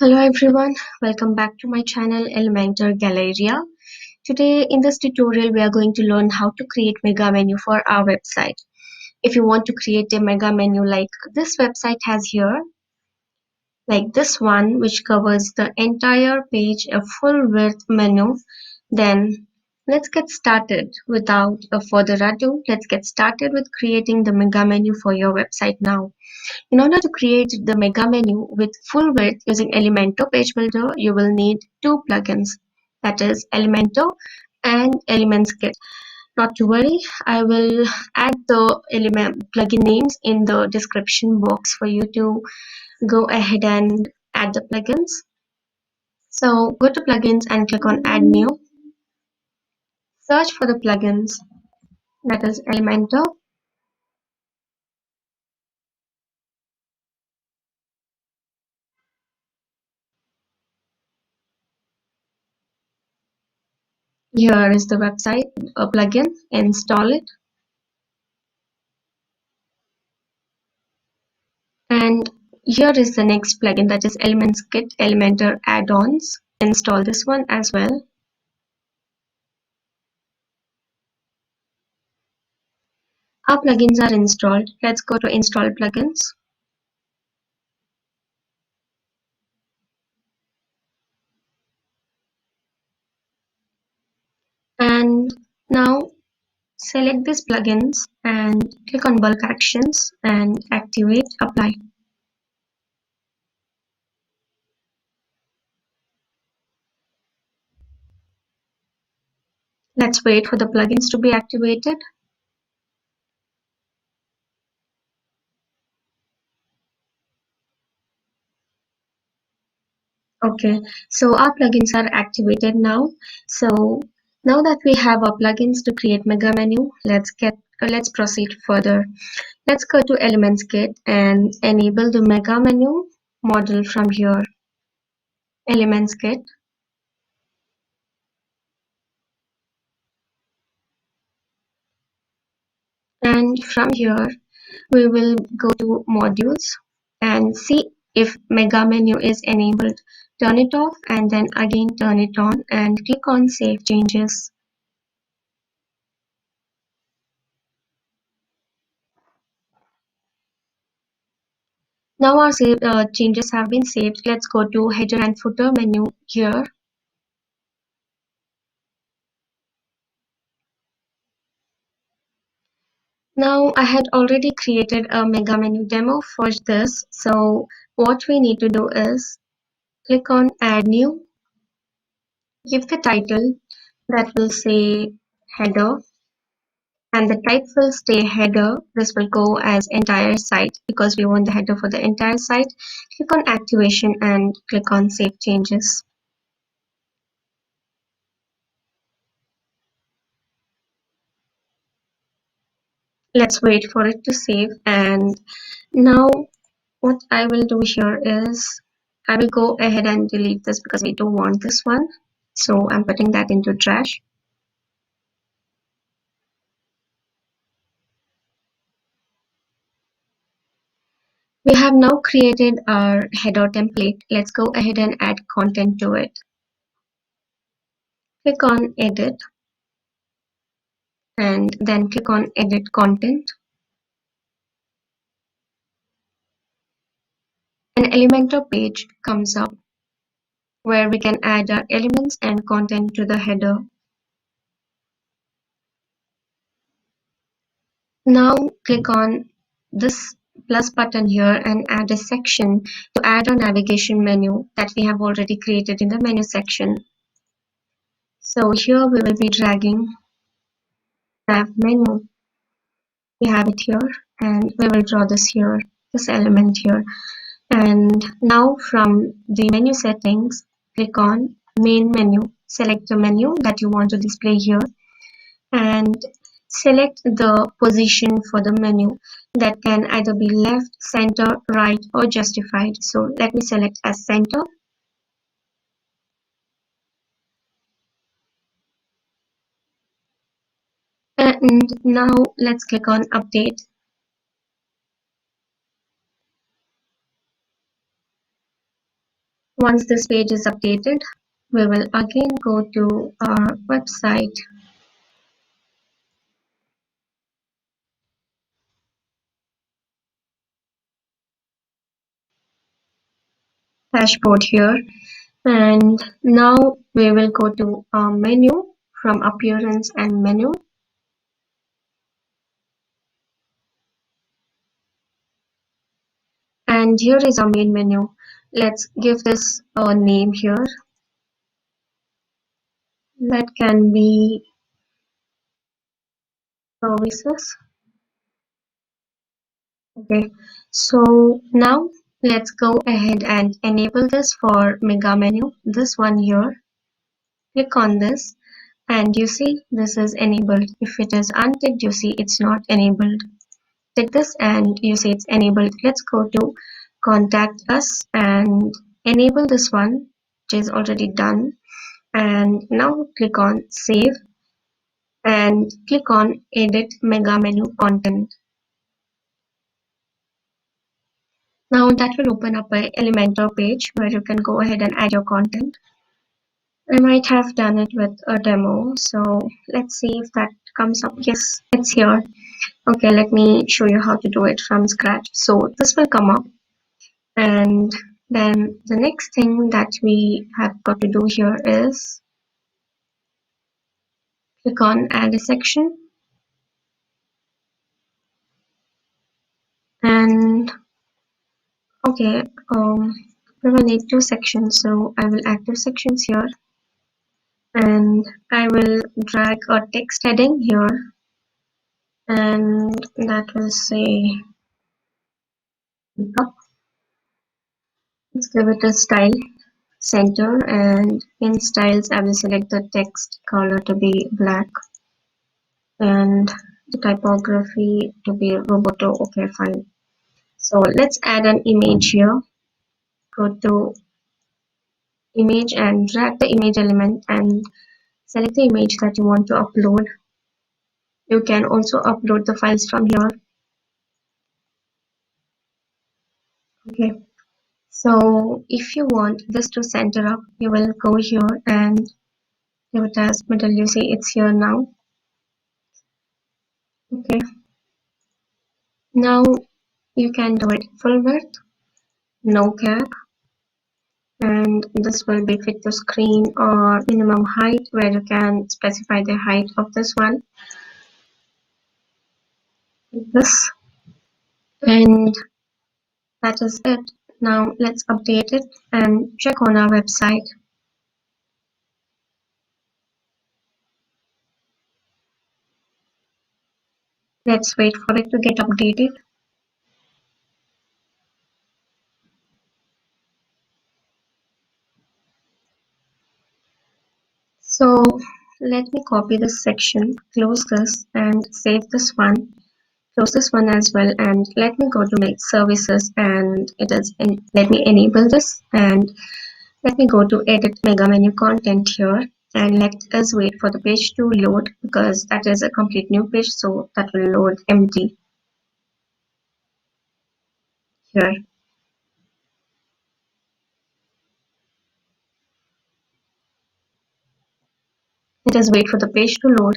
Hello everyone, welcome back to my channel Elementor Galleria. Today in this tutorial we are going to learn how to create mega menu for our website. If you want to create a mega menu like this website has here, like this one which covers the entire page, a full width menu, then let's get started. Without a further ado, let's get started with creating the mega menu for your website now. In order to create the mega menu with full width using Elementor Page Builder, you will need two plugins, that is Elementor and Elements Kit. Not to worry, I will add the element plugin names in the description box for you to go ahead and add the plugins. So go to plugins and click on add new. Search for the plugins, that is Elementor. Here is the website, a plugin, install it. And here is the next plugin, that is Elements Kit Elementor add-ons. Install this one as well. Our plugins are installed. Let's go to install plugins. And now select these plugins and click on bulk actions and activate apply. Let's wait for the plugins to be activated. Okay, so our plugins are activated now. So now that we have our plugins to create mega menu, let's proceed further. Let's go to Elements Kit and enable the mega menu model from here. Elements Kit. And from here, we will go to modules and see if mega menu is enabled. Turn it off and then again turn it on and click on save changes. Now our changes have been saved. Let's go to header and footer menu here. Now I had already created a mega menu demo for this. So what we need to do is click on add new, give the title that will say header, and the type will stay header. This will go as entire site because we want the header for the entire site. Click on activation and click on save changes. Let's wait for it to save. And now what I will do here is I will go ahead and delete this because we don't want this one. So I'm putting that into trash. We have now created our header template. Let's go ahead and add content to it. Click on edit and then click on edit content. An Elementor page comes up where we can add our elements and content to the header. Now click on this plus button here and add a section to add our navigation menu that we have already created in the menu section. So here we will be dragging nav menu. We have it here and we will draw this here, this element here. And now from the menu settings, click on main menu. Select the menu that you want to display here and select the position for the menu that can either be left, center, right, or justified. So let me select as center. And now let's click on update. Once this page is updated, we will again go to our website dashboard here, and now we will go to our menu from appearance and menu. And here is our main menu. Let's give this a name here. That can be services. Okay, so now let's go ahead and enable this for mega menu. This one here. Click on this and you see this is enabled. If it is unticked, you see it's not enabled. Tick this and you see it's enabled. Let's go to contact us and enable this one, which is already done. And now click on save and click on edit mega menu content. Now that will open up a Elementor page where you can go ahead and add your content. I might have done it with a demo, so let's see if that comes up. Yes, it's here. Okay, let me show you how to do it from scratch. So this will come up, and then the next thing that we have got to do here is click on add a section, and okay, we will need two sections, so I will add two sections here, and I will drag a text heading here, and that will say up. Let's give it a style center, and in styles I will select the text color to be black and the typography to be roboto. Okay, fine. So let's add an image here. Go to image and drag the image element and select the image that you want to upload. You can also upload the files from here. Okay, so if you want this to center up, you will go here and give it as middle. You see it's here now. Okay, now you can do it full width, no cap, and this will be fit to screen or minimum height, where you can specify the height of this one, this, and that is it. Now let's update it and check on our website. Let's wait for it to get updated. So let me copy this section, close this and save this one. Close this one as well, and let me go to my services, and let me enable this, and let me go to edit mega menu content here, and let us wait for the page to load because that is a complete new page, so that will load empty here. Let us wait for the page to load.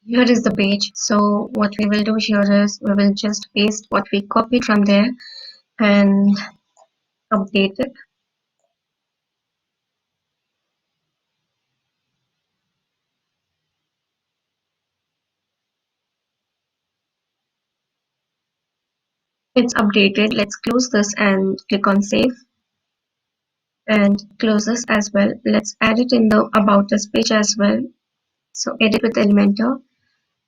Here is the page. So what we will do here is we will just paste what we copied from there and update it. It's updated. Let's close this and click on save and close this as well. Let's add it in the about us page as well. So edit with Elementor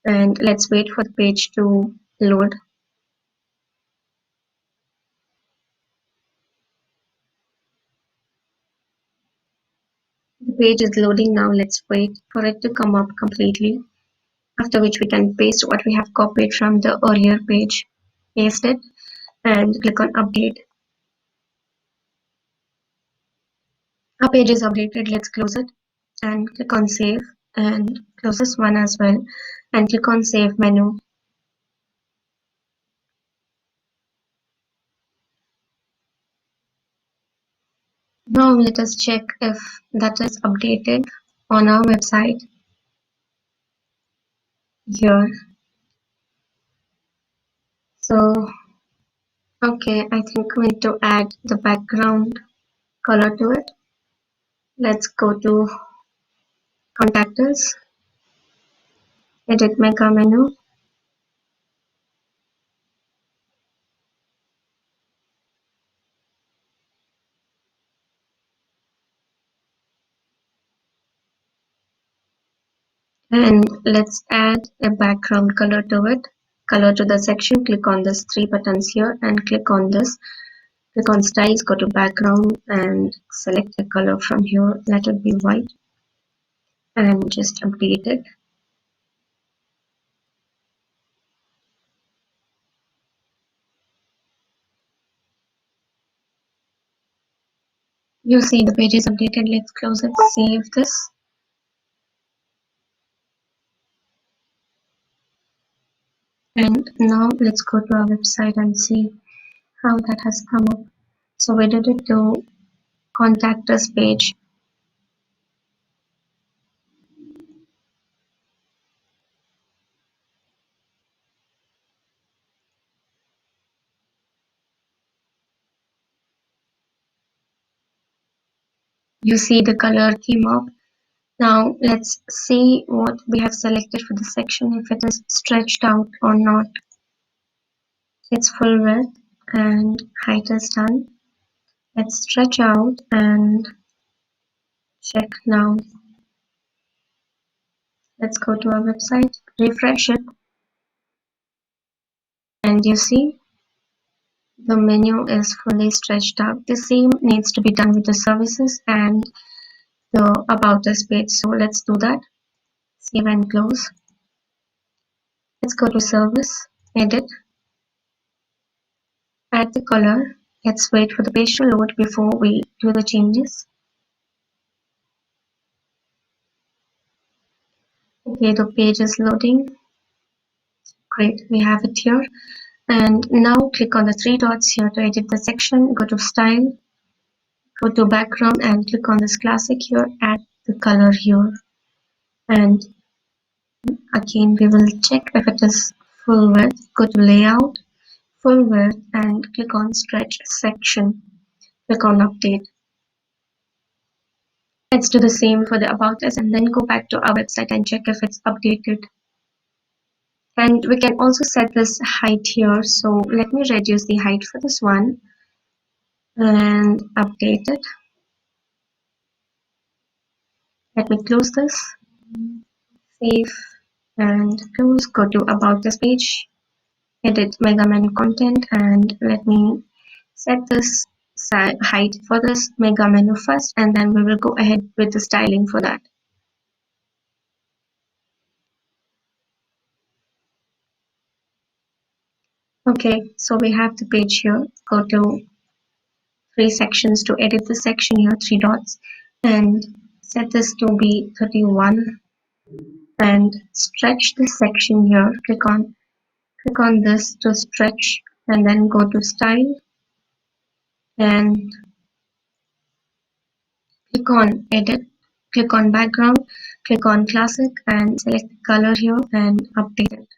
and let's wait for the page to load. The page is loading now. Let's wait for it to come up completely, after which we can paste what we have copied from the earlier page. Paste it and click on update. Our page is updated. Let's close it and click on save. and close this one as well and click on Save menu. Now let us check if that is updated on our website here. So, okay, I think we need to add the background color to it. Let's go to Contact Us, Edit Mega menu, and let's add a background color to it. Color to the section, click on these three buttons here and click on this. Click on Styles, go to Background and select a color from here. Let it be white and just update it. You see the page is updated. Let's close it, save this. And now let's go to our website and see how that has come up. So we did it to Contact Us page. You see the color came up. Now let's see what we have selected for the section, if it is stretched out or not. It's full width and height is done. Let's stretch out and check now. Let's go to our website, refresh it, and you see the menu is fully stretched out. The same needs to be done with the services and the About Us page. So let's do that. Save and close. Let's go to Service, Edit, add the color. Let's wait for the page to load before we do the changes. Okay, the page is loading. Great, we have it here. And now click on the three dots here to edit the section. Go to Style, go to Background and click on this classic here. Add the color here. And again, we will check if it is full width. Go to Layout, Full width and click on Stretch section. Click on Update. Let's do the same for the About Us and then go back to our website and check if it's updated. And we can also set this height here. So let me reduce the height for this one and update it. Let me close this, save and close. Go to About This page, edit Mega Menu content, and let me set this height for this Mega Menu first, and then we will go ahead with the styling for that. Okay, so we have the page here. Go to three sections to edit the section here, three dots, and set this to be 31 and stretch the section here. Click on this to stretch and then go to Style and click on Edit, click on Background, click on Classic and select the color here and update it.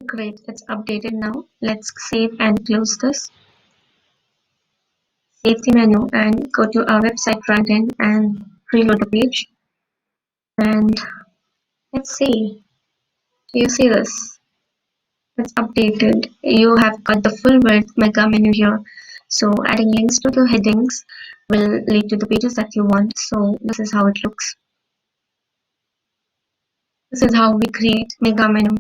Great, it's updated now. Let's save and close this. Save the menu and go to our website front end and reload the page. And let's see. Do you see this? It's updated. You have got the full width mega menu here. So adding links to the headings will lead to the pages that you want. So this is how it looks. This is how we create mega menu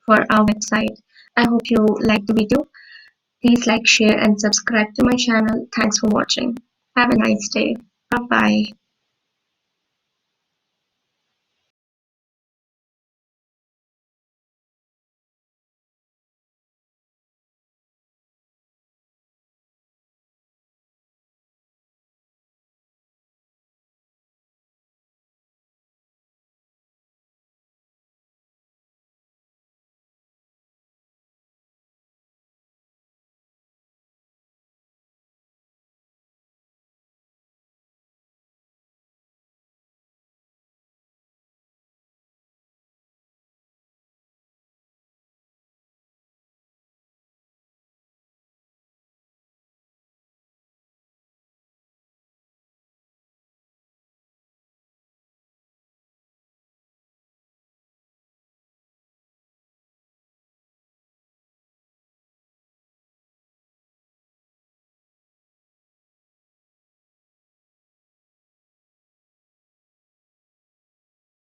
for our website. I hope you liked the video. Please like, share and subscribe to my channel. Thanks for watching. Have a nice day. Bye bye.